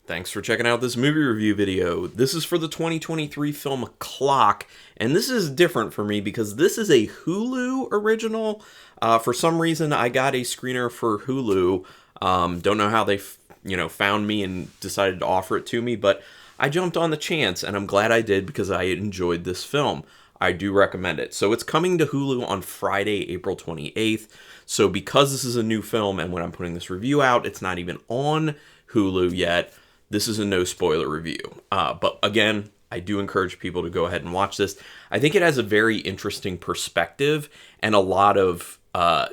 Thanks for checking out this movie review video. This is for the 2023 film Clock, and this is different for me because this is a Hulu original. For some reason, I got a screener for Hulu. Don't know how they, found me and decided to offer it to me, but I jumped on the chance, and I'm glad I did because I enjoyed this film. I do recommend it. So it's coming to Hulu on Friday, April 28th. So because this is a new film, and when I'm putting this review out, it's not even on Hulu yet. This is a no spoiler review. But again, I do encourage people to go ahead and watch this. I think it has a very interesting perspective and a lot of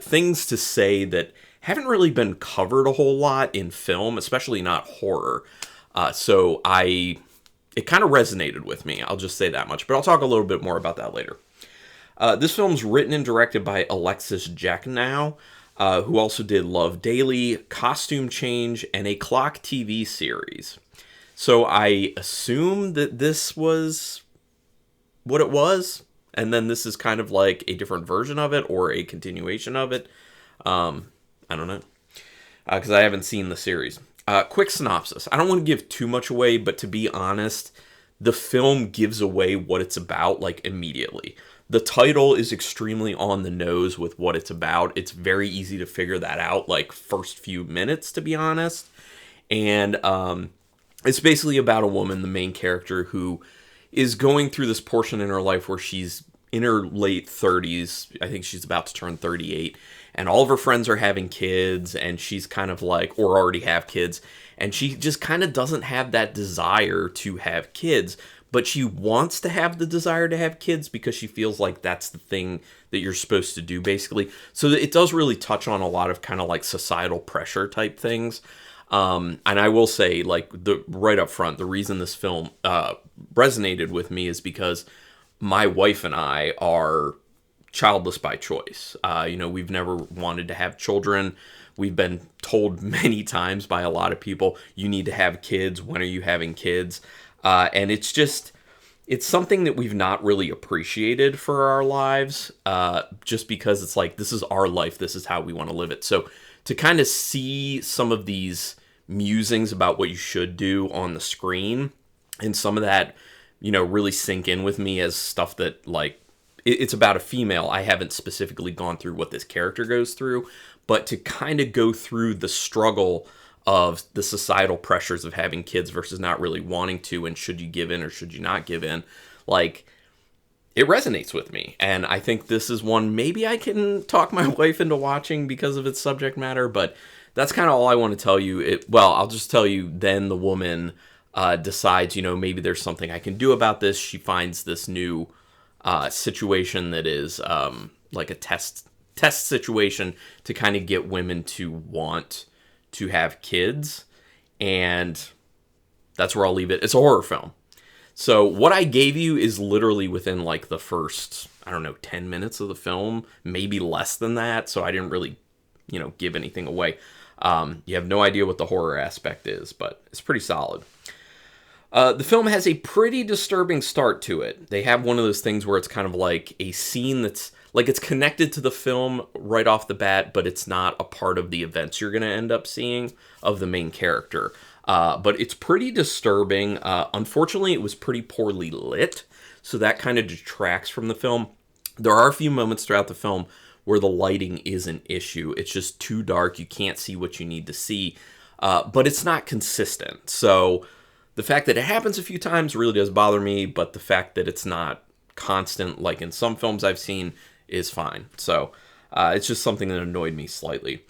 things to say that haven't really been covered a whole lot in film, especially not horror. It kind of resonated with me. I'll just say that much. But I'll talk a little bit more about that later. This film's written and directed by Alexis Jacknow, who also did Love Daily, Costume Change, and a Clock TV series. So I assume that this was what it was, and then this is kind of like a different version of it or a continuation of it. I don't know, because I haven't seen the series. Quick synopsis. I don't want to give too much away, but to be honest, the film gives away what it's about, like, immediately. The title is extremely on the nose with what it's about. It's very easy to figure that out, like, first few minutes, to be honest. And it's basically about a woman, the main character, who is going through this portion in her life where she's in her late 30s. I think she's about to turn 38. And all of her friends are having kids, and she's kind of like, or already have kids. And she just kind of doesn't have that desire to have kids. But she wants to have the desire to have kids because she feels like that's the thing that you're supposed to do, basically. So it does really touch on a lot of kind of like societal pressure type things. And I will say, like, right up front, the reason this film resonated with me is because my wife and I are childless by choice. We've never wanted to have children. We've been told many times by a lot of people, you need to have kids. When are you having kids? And it's something that we've not really appreciated for our lives, just because it's like, this is our life. This is how we want to live it. So to kind of see some of these musings about what you should do on the screen, and some of that, really sink in with me as stuff that, like, it's about a female. I haven't specifically gone through what this character goes through, but to kind of go through the struggle of the societal pressures of having kids versus not really wanting to, and should you give in or should you not give in, like, it resonates with me. And I think this is one maybe I can talk my wife into watching because of its subject matter, but that's kind of all I want to tell you. I'll just tell you, then the woman decides, maybe there's something I can do about this. She finds this new situation that is like a test situation to kind of get women to want to have kids, and that's where I'll leave it. It's a horror film. So what I gave you is literally within like the first, 10 minutes of the film, maybe less than that. So I didn't really, give anything away. You have no idea what the horror aspect is, but it's pretty solid. The film has a pretty disturbing start to it. They have one of those things where it's kind of like a scene that's like it's connected to the film right off the bat, but it's not a part of the events you're going to end up seeing of the main character. But it's pretty disturbing. Unfortunately, it was pretty poorly lit, so that kind of detracts from the film. There are a few moments throughout the film where the lighting is an issue. It's just too dark. You can't see what you need to see, but it's not consistent. So the fact that it happens a few times really does bother me, but the fact that it's not constant, like in some films I've seen, is fine. So it's just something that annoyed me slightly.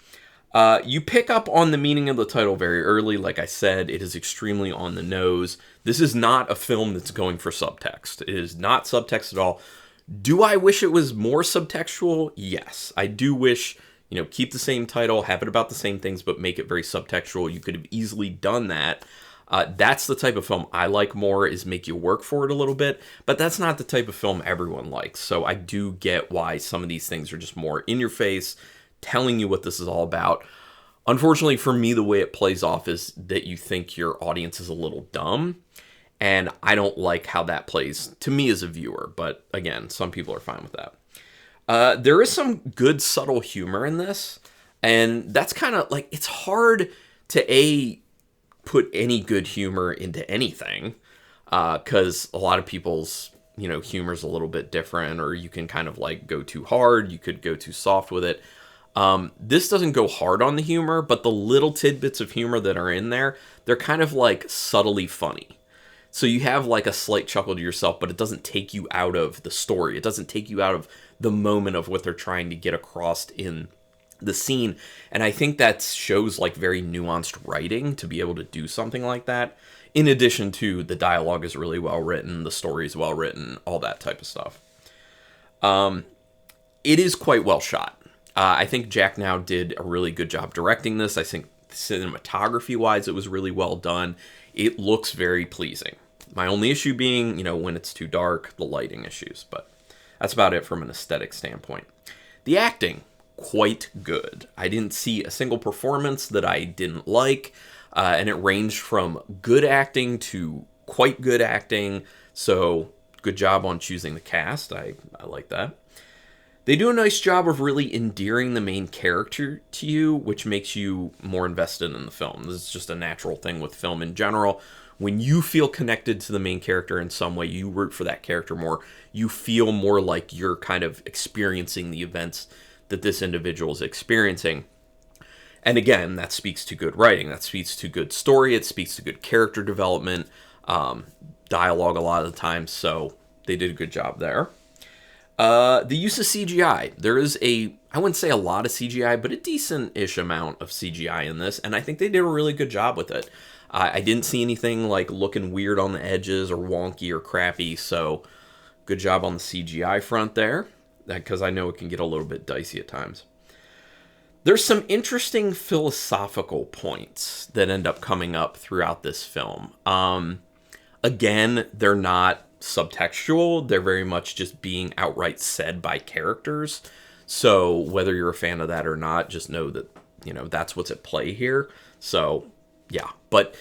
You pick up on the meaning of the title very early. Like I said, it is extremely on the nose. This is not a film that's going for subtext. It is not subtext at all. Do I wish it was more subtextual? Yes. I do wish, keep the same title, have it about the same things, but make it very subtextual. You could have easily done that. That's the type of film I like more, is make you work for it a little bit, but that's not the type of film everyone likes. So I do get why some of these things are just more in your face, telling you what this is all about. Unfortunately for me, the way it plays off is that you think your audience is a little dumb, and I don't like how that plays to me as a viewer, but again, some people are fine with that. There is some good subtle humor in this, and that's kind of like, it's hard to put any good humor into anything, because a lot of people's, humor is a little bit different, or you can kind of like go too hard, you could go too soft with it. This doesn't go hard on the humor, but the little tidbits of humor that are in there, they're kind of like subtly funny. So you have like a slight chuckle to yourself, but it doesn't take you out of the story. It doesn't take you out of the moment of what they're trying to get across in the scene. And I think that shows like very nuanced writing to be able to do something like that. In addition to the dialogue is really well written, the story is well written, all that type of stuff. It is quite well shot. I think Jacknow did a really good job directing this. I think cinematography-wise, it was really well done. It looks very pleasing. My only issue being, when it's too dark, the lighting issues. But that's about it from an aesthetic standpoint. The acting, quite good. I didn't see a single performance that I didn't like. And it ranged from good acting to quite good acting. So good job on choosing the cast. I like that. They do a nice job of really endearing the main character to you, which makes you more invested in the film. This is just a natural thing with film in general. When you feel connected to the main character in some way, you root for that character more. You feel more like you're kind of experiencing the events that this individual is experiencing. And again, that speaks to good writing. That speaks to good story. It speaks to good character development, dialogue a lot of the time. So they did a good job there. The use of CGI. There is I wouldn't say a lot of CGI, but a decent-ish amount of CGI in this, and I think they did a really good job with it. I didn't see anything like looking weird on the edges or wonky or crappy, so good job on the CGI front there, because I know it can get a little bit dicey at times. There's some interesting philosophical points that end up coming up throughout this film. Again, they're not subtextual. They're very much just being outright said by characters. So whether you're a fan of that or not, just know that, that's what's at play here. So, yeah. But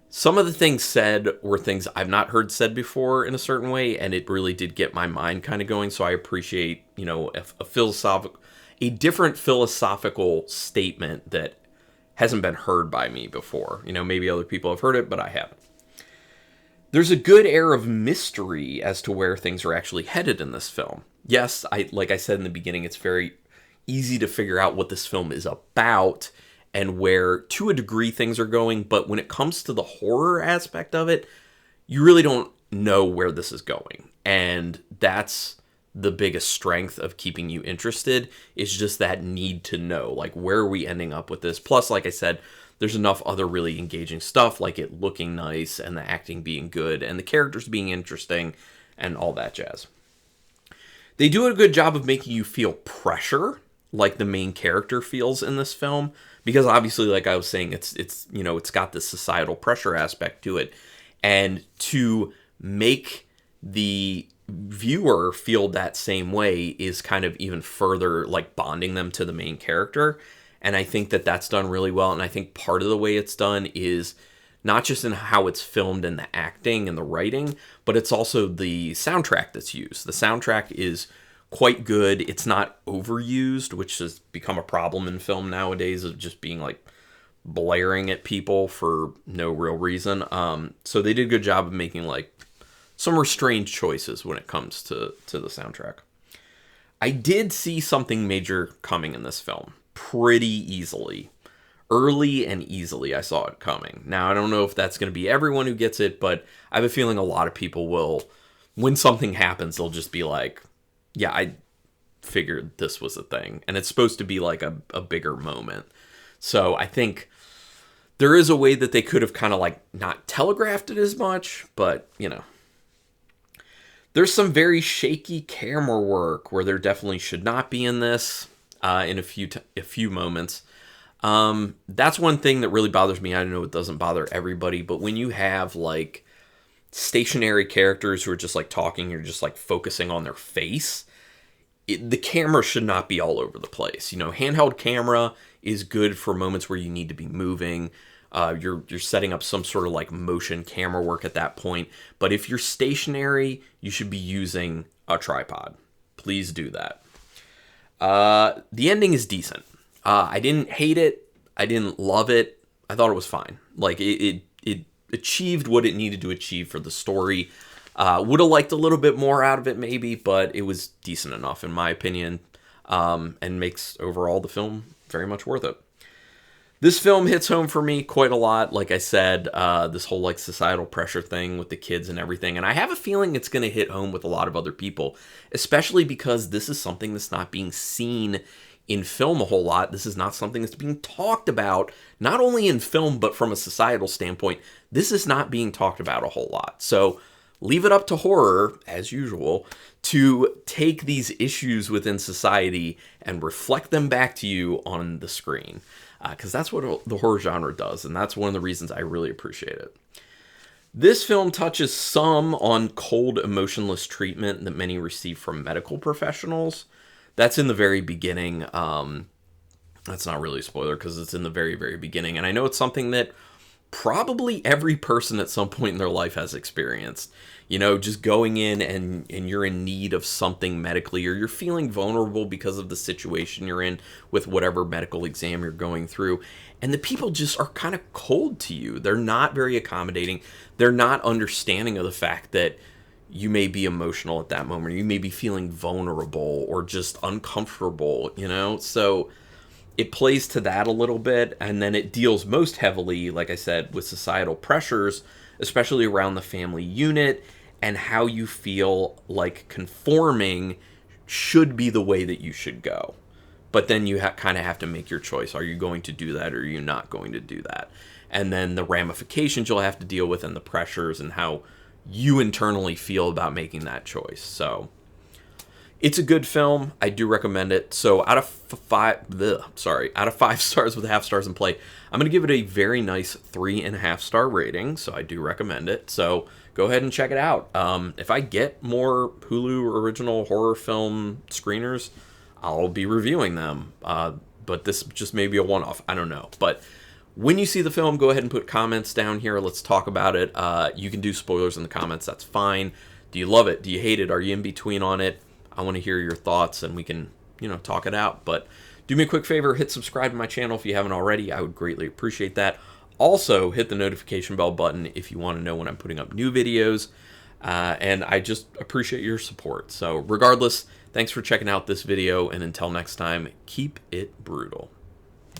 some of the things said were things I've not heard said before in a certain way, and it really did get my mind kind of going. So I appreciate, a different philosophical statement that hasn't been heard by me before. Maybe other people have heard it, but I haven't. There's a good air of mystery as to where things are actually headed in this film. Yes, like I said in the beginning, it's very easy to figure out what this film is about and where, to a degree, things are going. But when it comes to the horror aspect of it, you really don't know where this is going. And that's the biggest strength of keeping you interested, is just that need to know, like, where are we ending up with this? Plus, like I said, there's enough other really engaging stuff, like it looking nice and the acting being good and the characters being interesting and all that jazz. They do a good job of making you feel pressure, like the main character feels in this film, because obviously, like I was saying, it's got this societal pressure aspect to it, and to make the viewer feel that same way is kind of even further like bonding them to the main character. And I think that that's done really well. And I think part of the way it's done is not just in how it's filmed and the acting and the writing, but it's also the soundtrack that's used. The soundtrack is quite good. It's not overused, which has become a problem in film nowadays, of just being like blaring at people for no real reason. So they did a good job of making like some restrained choices when it comes to the soundtrack. I did see something major coming in this film pretty easily. Early and easily, I saw it coming. Now, I don't know if that's going to be everyone who gets it, but I have a feeling a lot of people will, when something happens, they'll just be like, yeah, I figured this was a thing. And it's supposed to be like a bigger moment. So I think there is a way that they could have kind of like not telegraphed it as much, but, There's some very shaky camera work where there definitely should not be in this. In a few moments. That's one thing that really bothers me. I know it doesn't bother everybody, but when you have like stationary characters who are just like talking, you're just like focusing on their face, the camera should not be all over the place. Handheld camera is good for moments where you need to be moving. You're setting up some sort of like motion camera work at that point. But if you're stationary, you should be using a tripod. Please do that. The ending is decent. I didn't hate it. I didn't love it. I thought it was fine. Like it achieved what it needed to achieve for the story. Would have liked a little bit more out of it maybe, but it was decent enough in my opinion, and makes overall the film very much worth it. This film hits home for me quite a lot. Like I said, this whole like societal pressure thing with the kids and everything. And I have a feeling it's going to hit home with a lot of other people, especially because this is something that's not being seen in film a whole lot. This is not something that's being talked about, not only in film, but from a societal standpoint. This is not being talked about a whole lot. So leave it up to horror, as usual, to take these issues within society and reflect them back to you on the screen. Because that's what the horror genre does, and that's one of the reasons I really appreciate it. This film touches some on cold, emotionless treatment that many receive from medical professionals. That's in the very beginning. That's not really a spoiler because it's in the very, very beginning. And I know it's something that probably every person at some point in their life has experienced. You know, just going in and you're in need of something medically, or you're feeling vulnerable because of the situation you're in with whatever medical exam you're going through. And the people just are kind of cold to you. They're not very accommodating. They're not understanding of the fact that you may be emotional at that moment, or you may be feeling vulnerable or just uncomfortable, you know? So it plays to that a little bit, and then it deals most heavily, like I said, with societal pressures, especially around the family unit, and how you feel like conforming should be the way that you should go. But then you kind of have to make your choice. Are you going to do that, or are you not going to do that? And then the ramifications you'll have to deal with, and the pressures, and how you internally feel about making that choice. So it's a good film. I do recommend it. So out of 5 stars with half stars in play, I'm going to give it a very nice 3.5 star rating. So I do recommend it. So go ahead and check it out. If I get more Hulu original horror film screeners, I'll be reviewing them. But this just may be a one-off. I don't know. But when you see the film, go ahead and put comments down here. Let's talk about it. You can do spoilers in the comments. That's fine. Do you love it? Do you hate it? Are you in between on it? I want to hear your thoughts, and we can, talk it out. But do me a quick favor, hit subscribe to my channel if you haven't already. I would greatly appreciate that. Also, hit the notification bell button if you want to know when I'm putting up new videos. And I just appreciate your support. So regardless, thanks for checking out this video, and until next time, keep it brutal.